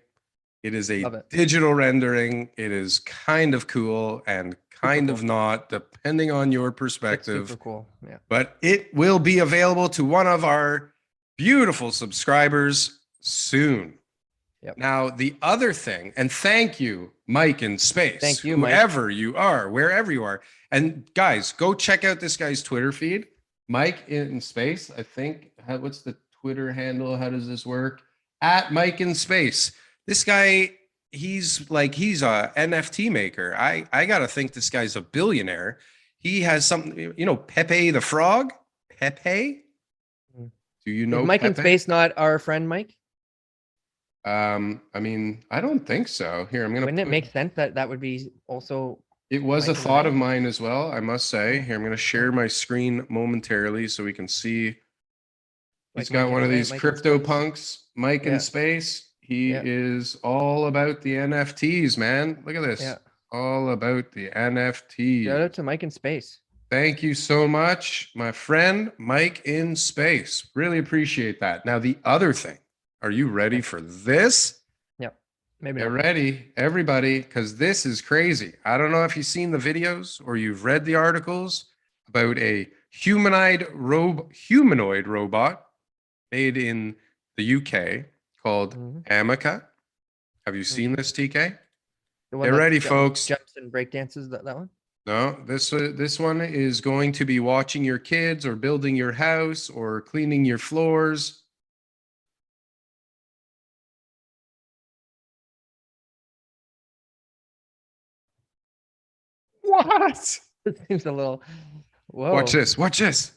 It is a digital rendering. It is kind of cool and kind of not, depending on your perspective. It's super cool. Yeah. But it will be available to one of our beautiful subscribers soon. Yep. Now, the other thing, and thank you, Mike in space, Thank you, whoever Mike. you are, wherever you are. And guys, go check out this guy's Twitter feed, Mike in space. I think, what's the Twitter handle? How does this work? At Mike in space. This guy, he's a NFT maker. I got to think this guy's a billionaire. He has something, Pepe the Frog? Pepe? Do you know Is Mike in Pepe? space not our friend Mike? I mean, I don't think so. Here, I'm gonna. Wouldn't it make sense that that would be also? It was a Mike and thought of Ryan? mine as well, I must say. Yeah. Here, I'm gonna share my screen momentarily so we can see. He's Like got Mike one and of these Mike in crypto space? punks, Mike in Yeah. space. He Yeah. is all about the NFTs, man. Look at this. Yeah. All about the Shout NFT. out to Mike in space. Thank you so much, my friend, Mike in space. Really appreciate that. Now, the other thing, are you ready for this? Yep. Maybe Get not. ready, everybody, because this is crazy. I don't know if you've seen the videos or you've read the articles about a humanoid robot made in the UK called Amica. Have you seen this, TK? The one Get that ready, folks. jumps and break dances. That one. No, this one is going to be watching your kids or building your house or cleaning your floors. What? It seems a little. Whoa. Watch this. Watch this.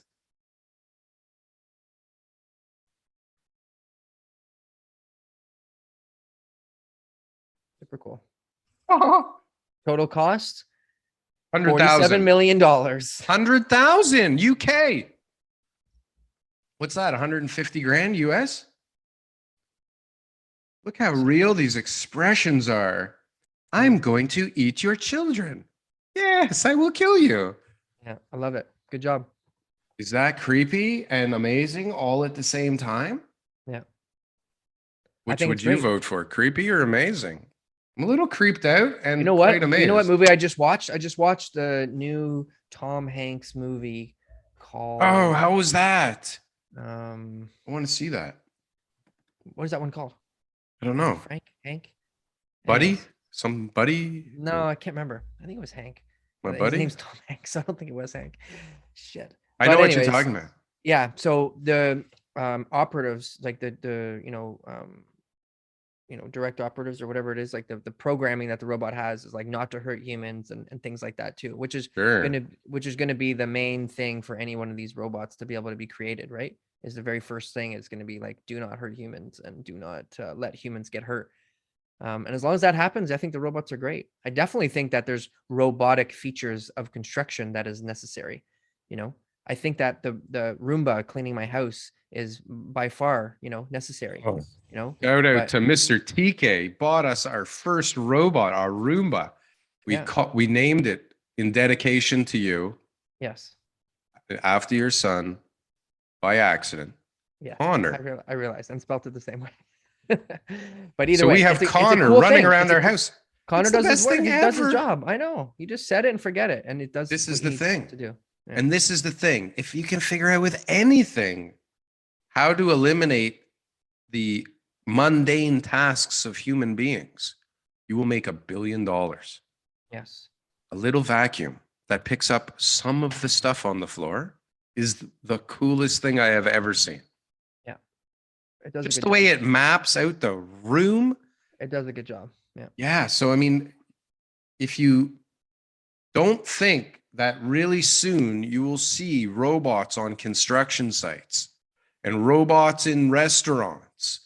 Super cool. Oh, Total cost $100,000. $47 million. 100,000 UK. What's that? 150 grand US? Look how real these expressions are. I'm going to eat your children. Yes, I will kill you. Yeah, I love it. Good job. Is that creepy and amazing all at the same time? Yeah. Which would you vote for? Creepy or amazing? I'm a little creeped out and you know what? quite amazed. You know what movie I just watched? I just watched the new Tom Hanks movie called. Oh, how was that? I want to see that. What is that one called? I don't know. Hank? Buddy? Somebody? No, I can't remember. I think it was Hank. My buddy? His name's Tom Hanks. I don't think it was Hank. Shit. I know what you're talking about. Yeah. So the operatives, like the direct operatives or whatever it is, like the programming that the robot has is like not to hurt humans and things like that too, which is gonna be the main thing for any one of these robots to be able to be created, right? Is the very first thing is going to be like, do not hurt humans and do not let humans get hurt. And as long as that happens, I think the robots are great. I definitely think that there's robotic features of construction that is necessary. I think that the Roomba cleaning my house is by far, necessary. Shout out to Mr. TK, bought us our first robot, our Roomba. We named it in dedication to you. Yes. After your son, by accident. Yeah. Connor. I realized and spelt it the same way. But either so way, we have Connor running around our house. Connor does his work. He does his job. I know. You just set it and forget it, and it does. This is the thing to do. Yeah. And this is the thing. If you can figure out with anything how to eliminate the mundane tasks of human beings, you will make $1 billion. Yes. A little vacuum that picks up some of the stuff on the floor is the coolest thing I have ever seen. Yeah. It does just the way it maps out the room. It does a good job. Yeah. Yeah. So, I mean, if you don't think that really soon you will see robots on construction sites and robots in restaurants.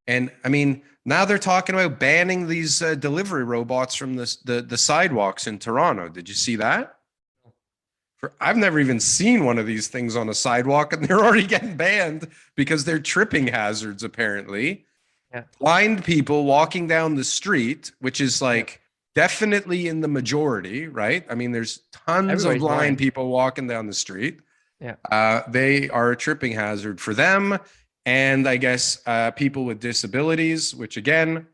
And I mean, now they're talking about banning these delivery robots from the sidewalks in Toronto. Did you see that? I've never even seen one of these things on a sidewalk, and they're already getting banned because they're tripping hazards, apparently. Yeah. Blind people walking down the street, which is like definitely in the majority, right? I mean, there's tons of blind people walking down the street. Yeah. They are a tripping hazard for them. And I guess people with disabilities, which again,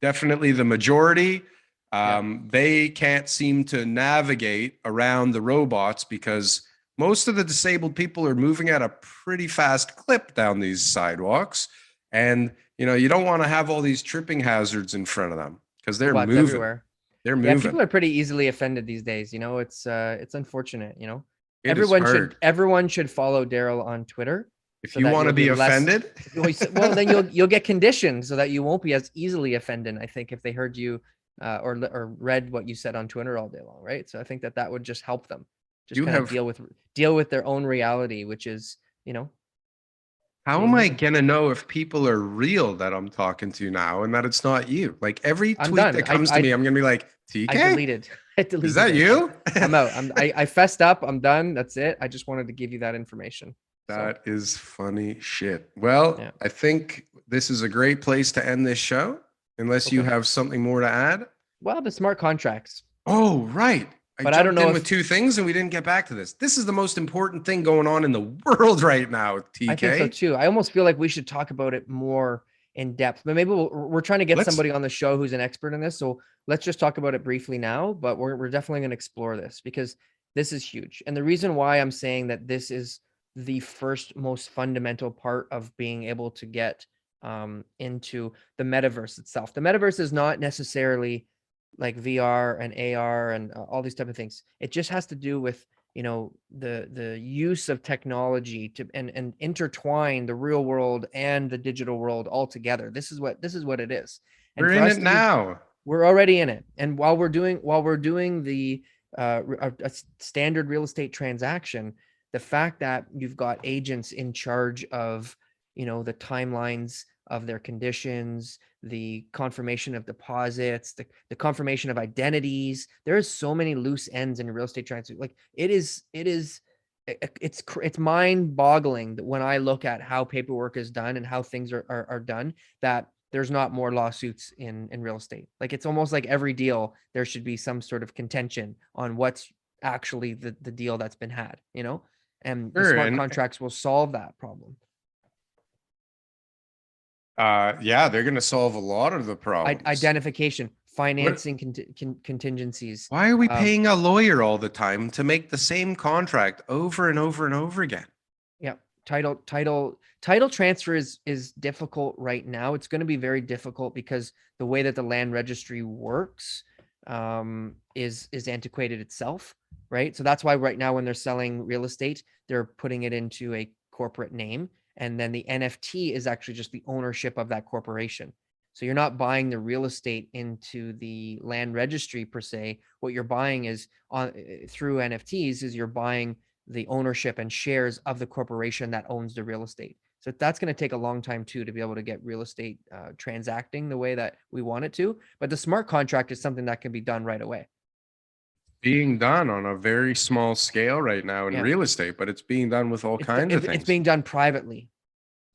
definitely the majority. They can't seem to navigate around the robots because most of the disabled people are moving at a pretty fast clip down these sidewalks. And, you don't want to have all these tripping hazards in front of them because they're It's moving. everywhere. They're Yeah, moving. people are pretty easily offended these days. It's unfortunate. It is hard. Everyone should follow Darryl on Twitter If so you that want you'll to be be less. offended, Well, then you'll get conditioned so that you won't be as easily offended. I think if they heard you or read what you said on Twitter all day long, right? So I think that would just help them just you kind of have. deal with their own reality, which is How being am I human. gonna know if people are real that I'm talking to now and that it's not you? Like every I'm tweet done. that comes to me, I'm gonna be like, I TK, deleted. I is deleted that it. you? I'm out. I fessed up. I'm done. That's it. I just wanted to give you that information. So That is funny shit. Well, yeah. I think this is a great place to end this show, unless you Okay. have something more to add. Well, the smart contracts. Oh, right. I But I don't jumped know in with if two things and we didn't get back to this. This is the most important thing going on in the world right now, I think so TK. too. I almost feel like we should talk about it more in depth, but maybe we're trying to get Let's somebody on the show who's an expert in this. So let's just talk about it briefly now, but we're definitely going to explore this because this is huge. And the reason why I'm saying that this is the first most fundamental part of being able to get into the metaverse itself. The metaverse is not necessarily like VR and AR and all these type of things. It just has to do with the use of technology to and intertwine the real world and the digital world all together. This is what it is. And We're for in us it to be, now. we're already in it. And while we're doing the a standard real estate transaction, the fact that you've got agents in charge of the timelines of their conditions, the confirmation of deposits, the confirmation of identities. There is so many loose ends in real estate transactions. Like it's mind boggling that when I look at how paperwork is done and how things are done, that there's not more lawsuits in real estate. Like it's almost like every deal there should be some sort of contention on what's actually the deal that's been had, and the Sure. smart And contracts will solve that problem. yeah, they're gonna solve a lot of the problems. Identification, What financing contingencies. why are we paying a lawyer all the time to make the same contract over and over and over again? Yeah, title transfer is difficult right now. It's going to be very difficult because the way that the land registry works is antiquated itself, right? So that's why right now when they're selling real estate, they're putting it into a corporate name, and then the NFT is actually just the ownership of that corporation. So you're not buying the real estate into the land registry per se. What you're buying is on through NFTs is you're buying the ownership and shares of the corporation that owns the real estate. So that's going to take a long time too to be able to get real estate transacting the way that we want it to. But the smart contract is something that can be done right away. Being done on a very small scale right now in Yeah, real estate, but it's being done with all kinds of it's things. being done privately.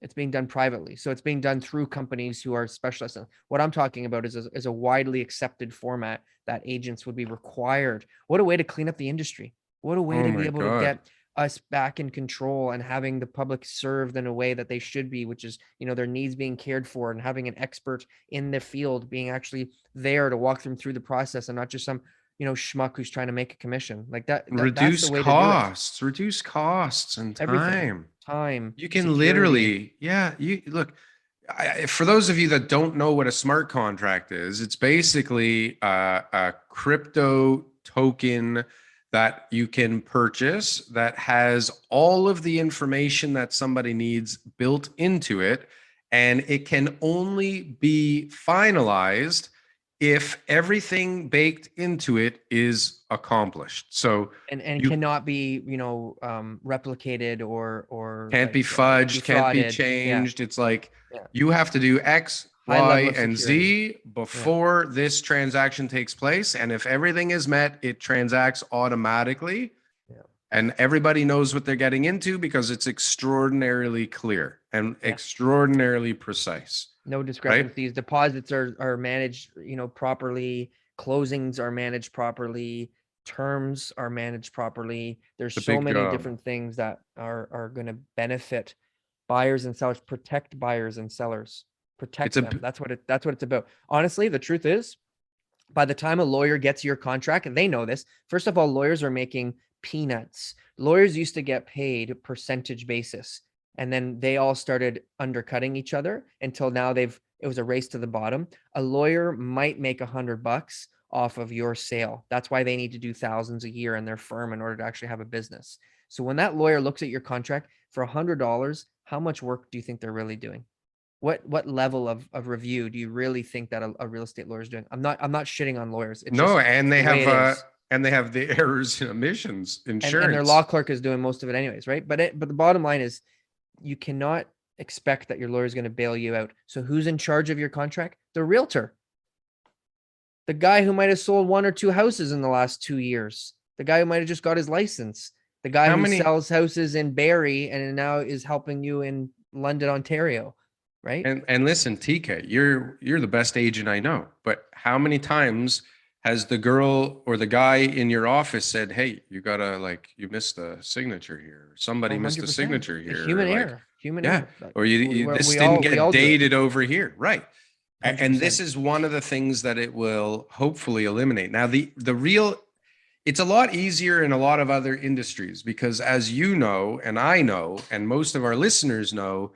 It's being done privately. So it's being done through companies who are specialists. What I'm talking about is a widely accepted format that agents would be required. What a way to clean up the industry. What a way Oh to be my able to God. get us back in control and having the public served in a way that they should be, which is, their needs being cared for and having an expert in the field being actually there to walk them through the process and not just some, schmuck who's trying to make a commission. Like that's the way to do it. Reduce costs and Everything. time. Time, You can security. literally, yeah, you look, for those of you that don't know what a smart contract is, it's basically a crypto token that you can purchase that has all of the information that somebody needs built into it. And it can only be finalized if everything baked into it is accomplished. So And you cannot be replicated or can't be like fudged, can't be defrauded. Yeah, changed. It's like yeah. you have to do X, High Y, level of and security. Z Yeah, before this transaction takes place. And if everything is met, it transacts automatically. yeah, And everybody knows what they're getting into because it's extraordinarily clear and yeah. extraordinarily precise, No right? discrepancies. Deposits are managed, properly. Closings are managed properly. Terms are managed properly. There's It's a so big many job. different things that are going to benefit buyers and sellers, protect buyers and sellers, It's protect a them. That's what it's about. Honestly, the truth is, by the time a lawyer gets your contract, and they know this, first of all, lawyers are making peanuts. Lawyers used to get paid percentage basis, and then they all started undercutting each other until now it was a race to the bottom. A lawyer might make $100 off of your sale. That's why they need to do thousands a year in their firm in order to actually have a business. So when that lawyer looks at your contract for $100, how much work do you think they're really doing? What level of review do you really think that a real estate lawyer is doing? I'm not shitting on lawyers. It's No, just and they the way it have is. and they have the errors and omissions insurance. And their law clerk is doing most of it anyways, right? But the bottom line is you cannot expect that your lawyer is going to bail you out. So who's in charge of your contract? The realtor. The guy who might have sold 1 or 2 houses in the last 2 years. The guy who might have just got his license. The guy who sells houses in Barrie and now is helping you in London, Ontario. Right. And listen, TK, you're the best agent I know. But how many times has the girl or the guy in your office said, "Hey, you gotta you missed a signature here. Somebody missed a signature here." Human error. Human error. Or this didn't get dated over here, right? 100%. And this is one of the things that it will hopefully eliminate. Now, the real, it's a lot easier in a lot of other industries because, as you know, and I know, and most of our listeners know,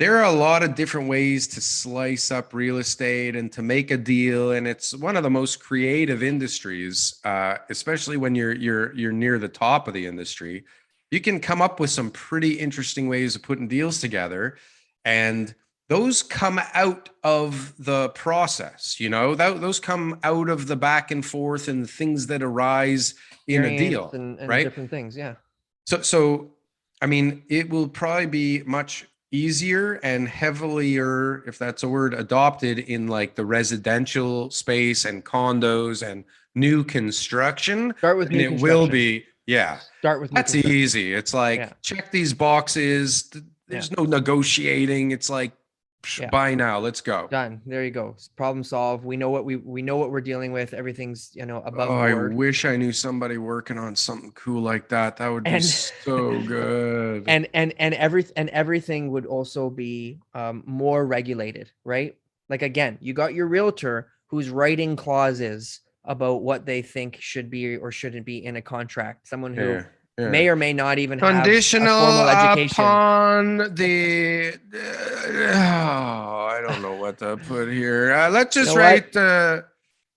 there are a lot of different ways to slice up real estate and to make a deal, and it's one of the most creative industries, especially when you're near the top of the industry. You can come up with some pretty interesting ways of putting deals together, and those come out of the process. Those come out of the back and forth and things that arise in a deal, and right? Different things, yeah. So, I mean, it will probably be much easier and heavilier, if that's a word, adopted in the residential space and condos and new construction. Start with new construction. It will be, yeah. Start with that's easy. It's check these boxes. There's no negotiating. It's buy now. Let's go. Done. There you go. Problem solved. We know what we're dealing with. Everything's above board. I wish I knew somebody working on something cool like that. That would be so good. And everything would also be more regulated, right? Again, you got your realtor who's writing clauses about what they think should be or shouldn't be in a contract. Someone who may or may not even have a formal education. Upon the I don't know what to put here. Let's just write.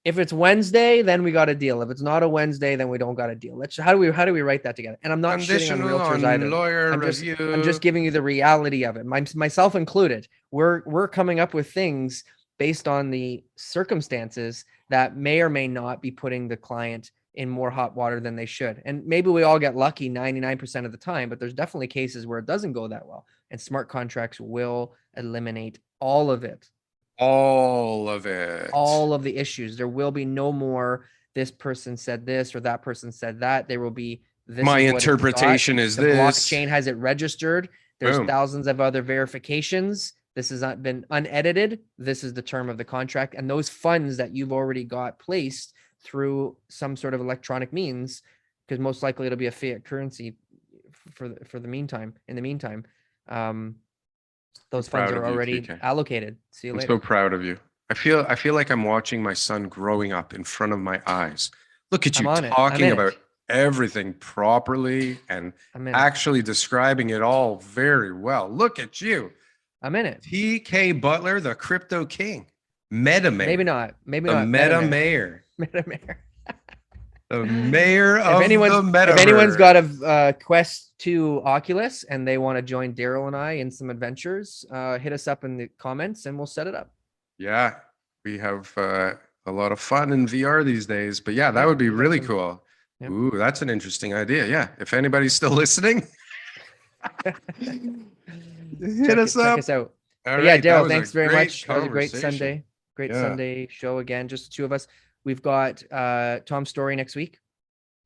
If it's Wednesday, then we got a deal. If it's not a Wednesday, then we don't got a deal. How do we write that together? And I'm not shitting on realtors either. I'm just giving you the reality of it. Myself included. We're coming up with things based on the circumstances that may or may not be putting the client in more hot water than they should. And maybe we all get lucky 99% of the time, but there's definitely cases where it doesn't go that well. And smart contracts will eliminate all of it. All of the issues. There will be no more this person said this or that person said that. There will be this. My interpretation is this. Blockchain has it registered. There's thousands of other verifications. This has not been unedited. This is the term of the contract. And those funds that you've already got placed through some sort of electronic means, because most likely it'll be a fiat currency for the meantime. In the meantime, those funds are already allocated. See you later. I'm so proud of you. I feel like I'm watching my son growing up in front of my eyes. Look at you talking about everything properly and actually describing it all very well. Look at you. I'm in it. TK Butler, the crypto king. Meta mayor. Maybe not. The meta mayor. Meta mayor. The mayor of the metaverse. If anyone's got a Quest 2 Oculus and they want to join Darryl and I in some adventures, hit us up in the comments and we'll set it up. Yeah, we have a lot of fun in VR these days. But yeah, that would be really cool. Yep. Ooh, that's an interesting idea. Yeah, if anybody's still listening, hit us up. Check us out. Right, yeah, Darryl, thanks very much. That was a great Sunday. Sunday show again. Just the two of us. We've got Tom Story next week.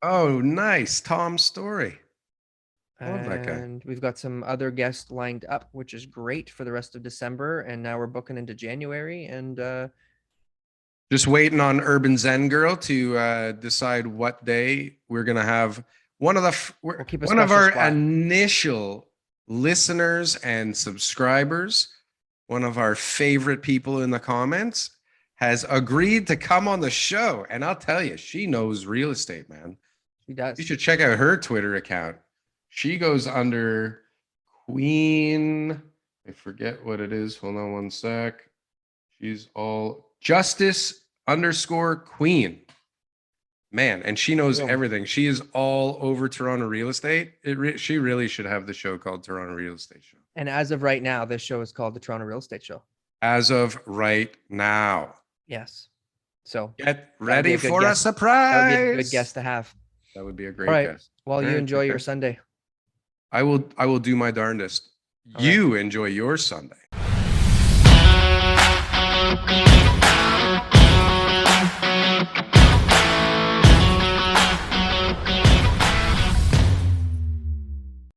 Oh, nice. Tom Story. And we've got some other guests lined up, which is great for the rest of December. And now we're booking into January. And just waiting on Urban Zen Girl to decide what day we're going to have one of our initial listeners and subscribers. One of our favorite people in the comments has agreed to come on the show. And I'll tell you, she knows real estate, man. She does. You should check out her Twitter account. She goes under Queen. I forget what it is. Hold on one sec. She's all Justice_Queen. Man, and she knows everything. She is all over Toronto real estate. She really should have the show called Toronto Real Estate Show. And as of right now, this show is called the Toronto Real Estate Show. As of right now. Yes. So get ready for a surprise. That would be a good guest to have. That would be a great guest. Well, you enjoy your Sunday. I will do my darndest. You enjoy your Sunday.